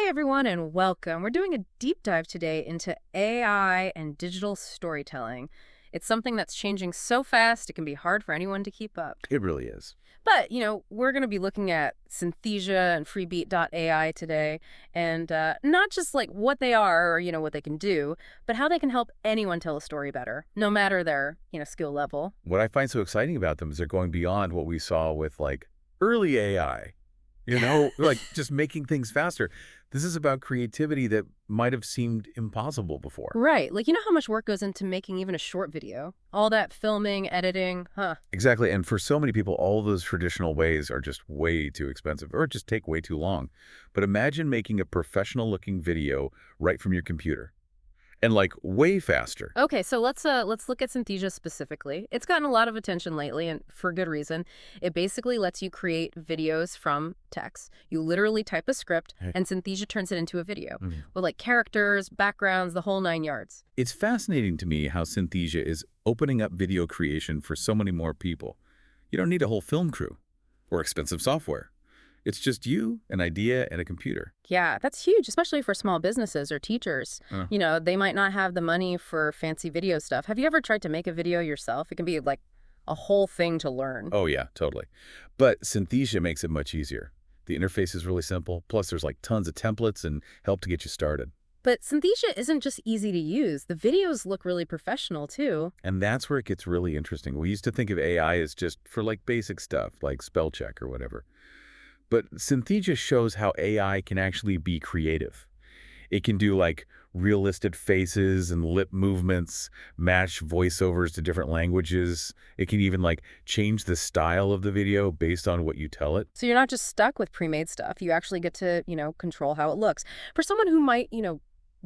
Hey everyone, and welcome. We're doing a deep dive today into AI and digital storytelling. It's something that's changing so fast, it can be hard for anyone to keep up. It really is. But, we're going to be looking at Synthesia and freebeat.ai today, and not just like what they are or, what they can do, but how they can help anyone tell a story better, no matter their, skill level. What I find so exciting about them is they're going beyond what we saw with like early AI, like just making things faster. This is about creativity that might have seemed impossible before. Right. Like, how much work goes into making even a short video? All that filming, editing, huh? Exactly. And for so many people, all those traditional ways are just way too expensive or just take way too long. But imagine making a professional looking video right from your computer and like way faster. Okay, so let's look at Synthesia specifically. It's gotten a lot of attention lately, and for good reason. It basically lets you create videos from text. You literally type a script, Hey. and Synthesia turns it into a video Mhm. with like characters, backgrounds, the whole nine yards. It's fascinating to me how Synthesia is opening up video creation for so many more people. You don't need a whole film crew or expensive software. It's just you, an idea, and a computer. Yeah, that's huge, especially for small businesses or teachers. Uh, They might not have the money for fancy video stuff. Have you ever tried to make a video yourself? It can be like a whole thing to learn. oh, yeah, totally. But Synthesia makes it much easier. The interface is really simple. Plus, there's like tons of templates and help to get you started. But Synthesia isn't just easy to use. The videos look really professional, too. And that's where it gets really interesting. We used to think of AI as just for like basic stuff, like spell check or whatever. But Synthesia shows how AI can actually be creative. It can do like realistic faces and lip movements, match voiceovers to different languages. It can even like change the style of the video based on what you tell it. So you're not just stuck with pre-made stuff. You actually get to, control how it looks. For someone who might,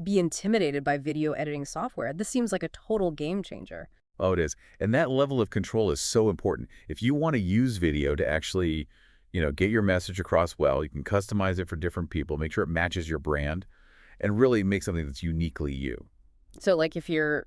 be intimidated by video editing software, this seems like a total game changer. Oh, it is. And that level of control is so important. If you want to use video to actually, get your message across well, you can customize it for different people, make sure it matches your brand, and really make something that's uniquely you. So like if you're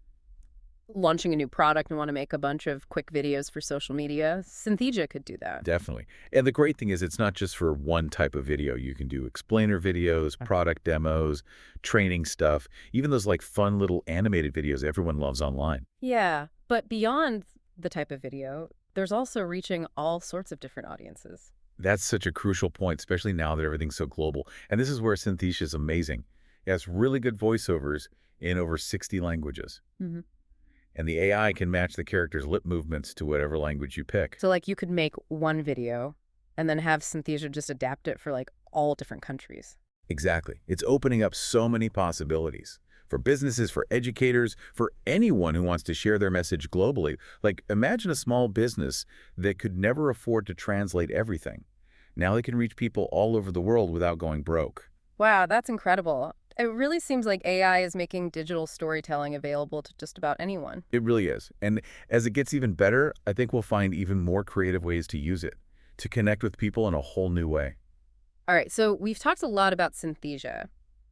launching a new product and want to make a bunch of quick videos for social media, Synthesia could do that. Definitely. And the great thing is it's not just for one type of video. You can do explainer videos, product demos, training stuff, even those like fun little animated videos everyone loves online. Yeah, but beyond the type of video, there's also reaching all sorts of different audiences. That's such a crucial point, especially now that everything's so global. And this is where Synthesia is amazing. It has really good voiceovers in over 60 languages. hmm And the AI can match the character's lip movements to whatever language you pick. So like you could make one video and then have Synthesia just adapt it for like all different countries. Exactly. It's opening up so many possibilities for businesses, for educators, for anyone who wants to share their message globally. Like, imagine a small business that could never afford to translate everything. Now they can reach people all over the world without going broke. Wow, that's incredible. It really seems like AI is making digital storytelling available to just about anyone. It really is. And as it gets even better, I think we'll find even more creative ways to use it, to connect with people in a whole new way. All right, so we've talked a lot about Synthesia,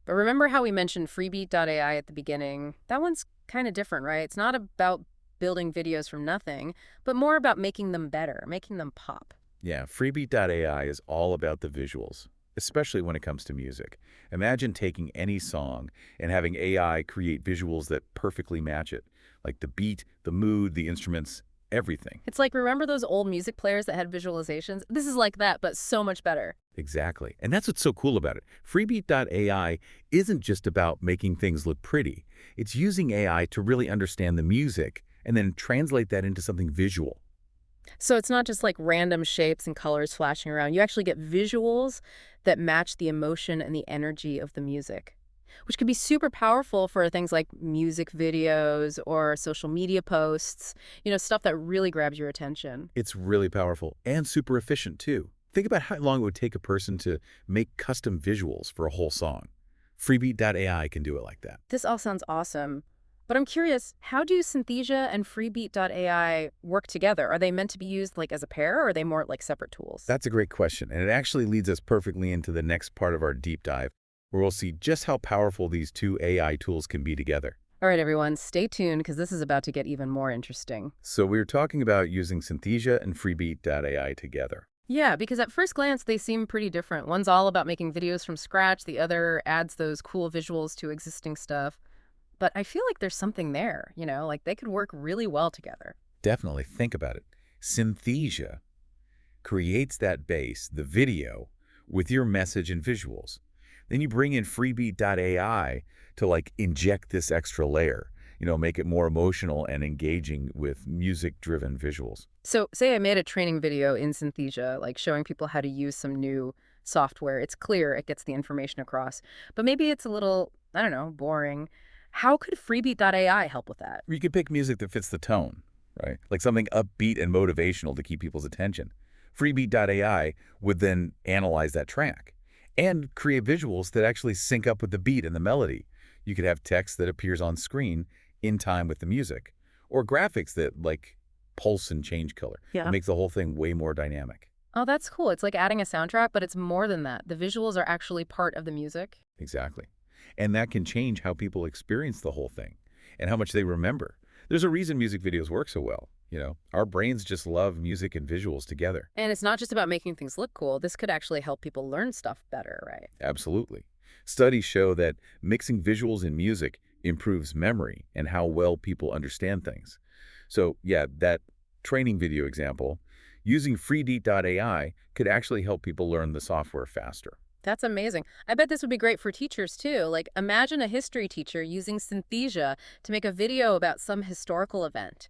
but remember how we mentioned freebeat.ai at the beginning? That one's kind of different, right? It's not about building videos from nothing, but more about making them better, making them pop. Yeah, freebeat.ai is all about the visuals, especially when it comes to music. Imagine taking any song and having AI create visuals that perfectly match it, like the beat, the mood, the instruments, everything. It's like, remember those old music players that had visualizations? This is like that, but so much better. Exactly. And that's what's so cool about it. Freebeat.ai isn't just about making things look pretty. It's using AI to really understand the music and then translate that into something visual. So it's not just like random shapes and colors flashing around. You actually get visuals that match the emotion and the energy of the music, which can be super powerful for things like music videos or social media posts, stuff that really grabs your attention. It's really powerful and super efficient too. Think about how long it would take a person to make custom visuals for a whole song. Freebeat.ai can do it like that. This all sounds awesome. But I'm curious, how do Synthesia and freebeat.ai work together? Are they meant to be used like as a pair, or are they more like separate tools? That's a great question, and it actually leads us perfectly into the next part of our deep dive, where we'll see just how powerful these two AI tools can be together. All right, everyone, stay tuned because this is about to get even more interesting. So we were talking about using Synthesia and freebeat.ai together. Yeah, because at first glance, they seem pretty different. One's all about making videos from scratch, the other adds those cool visuals to existing stuff. But I feel like there's something there, like they could work really well together. Definitely think about it. Synthesia creates that base, the video, with your message and visuals. Then you bring in freebeat.ai to like inject this extra layer, make it more emotional and engaging with music-driven visuals. So, say I made a training video in Synthesia, like showing people how to use some new software. It's clear, it gets the information across. But maybe it's a little, I don't know, boring. How could freebeat.ai help with that? You could pick music that fits the tone, right? Like something upbeat and motivational to keep people's attention. Freebeat.ai would then analyze that track and create visuals that actually sync up with the beat and the melody. You could have text that appears on screen in time with the music, or graphics that like pulse and change color. It Yeah. makes the whole thing way more dynamic. Oh, that's cool. It's like adding a soundtrack, but it's more than that. The visuals are actually part of the music. Exactly. And that can change how people experience the whole thing and how much they remember. There's a reason music videos work so well. Our brains just love music and visuals together. And it's not just about making things look cool. This could actually help people learn stuff better, right? Absolutely. Studies show that mixing visuals and music improves memory and how well people understand things. So yeah, that training video example, using freebeat.ai could actually help people learn the software faster. That's amazing. I bet this would be great for teachers too. Like, imagine a history teacher using Synthesia to make a video about some historical event,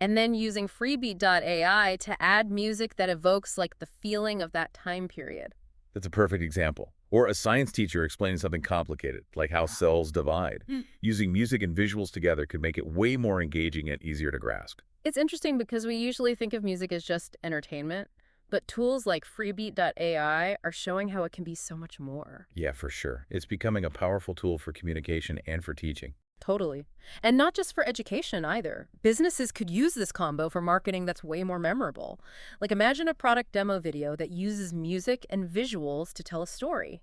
and then using freebeat.ai to add music that evokes like the feeling of that time period. That's a perfect example. Or a science teacher explaining something complicated, like how cells divide. Hmm. Using music and visuals together could make it way more engaging and easier to grasp. It's interesting because we usually think of music as just entertainment, but tools like freebeat.ai are showing how it can be so much more. Yeah, for sure. It's becoming a powerful tool for communication and for teaching. Totally. And not just for education either. Businesses could use this combo for marketing that's way more memorable. Like imagine a product demo video that uses music and visuals to tell a story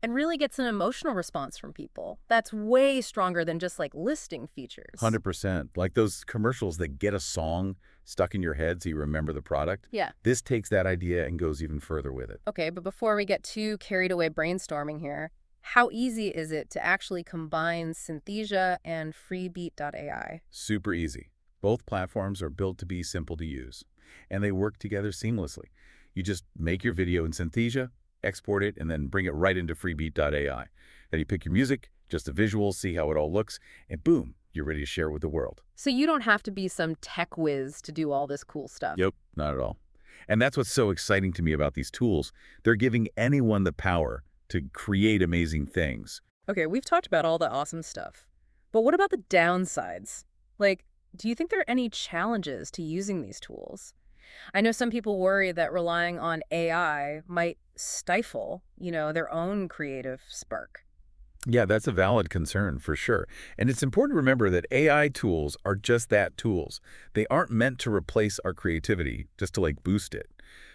and really gets an emotional response from people. That's way stronger than just like listing features. 100%. Like those commercials that get a song stuck in your head so you remember the product. Yeah. This takes that idea and goes even further with it. Okay, but before we get too carried away brainstorming here, how easy is it to actually combine Synthesia and freebeat.ai? Super easy. Both platforms are built to be simple to use, and they work together seamlessly. You just make your video in Synthesia, export it, and then bring it right into freebeat.ai. Then you pick your music, just the visuals, see how it all looks, and boom, you're ready to share with the world. So you don't have to be some tech whiz to do all this cool stuff. Yep, not at all. And that's what's so exciting to me about these tools. They're giving anyone the power to create amazing things. Okay, we've talked about all the awesome stuff. But what about the downsides? Like, do you think there are any challenges to using these tools? I know some people worry that relying on AI might stifle, their own creative spark. Yeah, that's a valid concern for sure. And it's important to remember that AI tools are just that, tools. They aren't meant to replace our creativity, just to like boost it.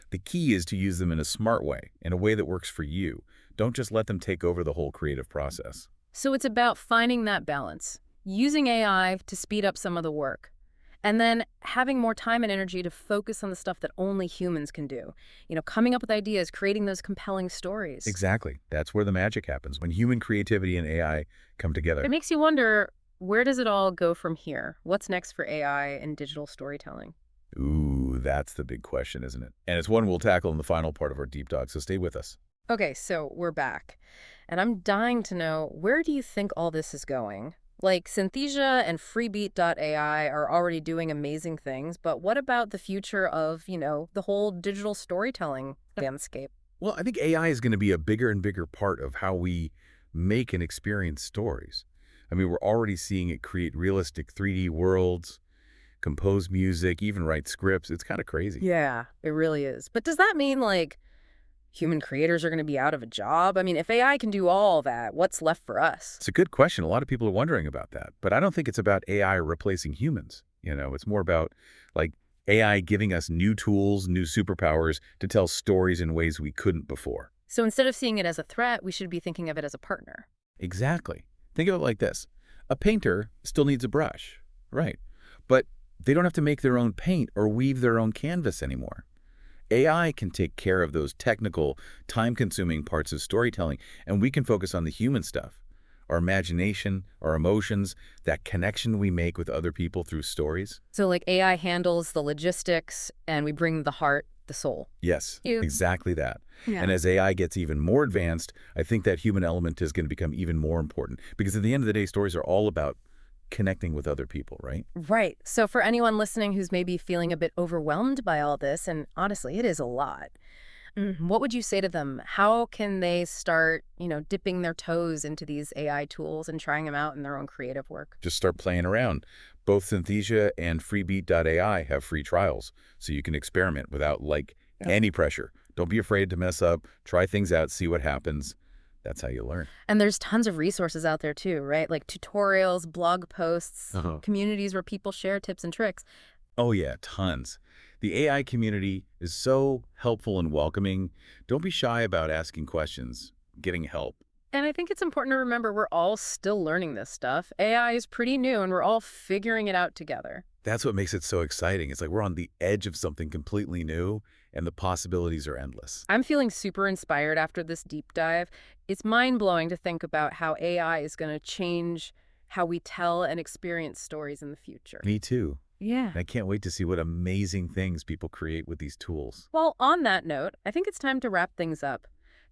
The key is to use them in a smart way, in a way that works for you. Don't just let them take over the whole creative process. So it's about finding that balance, using AI to speed up some of the work, and then having more time and energy to focus on the stuff that only humans can do. Coming up with ideas, creating those compelling stories. Exactly. That's where the magic happens, when human creativity and AI come together. It makes you wonder, where does it all go from here? What's next for AI and digital storytelling? Ooh, that's the big question, isn't it? And it's one we'll tackle in the final part of our deep dive, so stay with us. Okay, so we're back. And I'm dying to know, where do you think all this is going? Like, Synthesia and freebeat.ai are already doing amazing things, but what about the future of, the whole digital storytelling landscape? Well, I think AI is going to be a bigger and bigger part of how we make and experience stories. I mean, we're already seeing it create realistic 3D worlds, compose music, even write scripts. It's kind of crazy. Yeah, it really is. But does that mean, like, human creators are going to be out of a job? I mean, if AI can do all that, what's left for us? It's a good question. A lot of people are wondering about that. But I don't think it's about AI replacing humans. It's more about like AI giving us new tools, new superpowers to tell stories in ways we couldn't before. So instead of seeing it as a threat, we should be thinking of it as a partner. Exactly. Think of it like this. A painter still needs a brush, right? But they don't have to make their own paint or weave their own canvas anymore. AI can take care of those technical, time-consuming parts of storytelling, and we can focus on the human stuff. Our imagination, our emotions, that connection we make with other people through stories. So like AI handles the logistics and we bring the heart, the soul. Yes, You. exactly that. Yeah. And as AI gets even more advanced, I think that human element is going to become even more important. Because at the end of the day, stories are all about connecting with other people, right? Right. So for anyone listening who's maybe feeling a bit overwhelmed by all this, and honestly, it is a lot, what would you say to them? How can they start, dipping their toes into these AI tools and trying them out in their own creative work? Just start playing around. Both Synthesia and freebeat.ai have free trials, so you can experiment without, like, Yep. any pressure. Don't be afraid to mess up. Try things out, see what happens. That's how you learn. And there's tons of resources out there too, right? Like tutorials, blog posts, communities where people share tips and tricks. Oh yeah, tons. The AI community is so helpful and welcoming. Don't be shy about asking questions, getting help. And I think it's important to remember we're all still learning this stuff. AI is pretty new and we're all figuring it out together. That's what makes it so exciting. It's like we're on the edge of something completely new, and the possibilities are endless. I'm feeling super inspired after this deep dive. It's mind-blowing to think about how AI is going to change how we tell and experience stories in the future. Me too. Yeah. And I can't wait to see what amazing things people create with these tools. Well, on that note, I think it's time to wrap things up.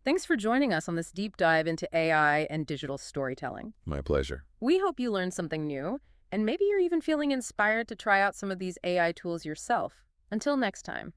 Thanks for joining us on this deep dive into AI and digital storytelling. My pleasure. We hope you learned something new, and maybe you're even feeling inspired to try out some of these AI tools yourself. Until next time.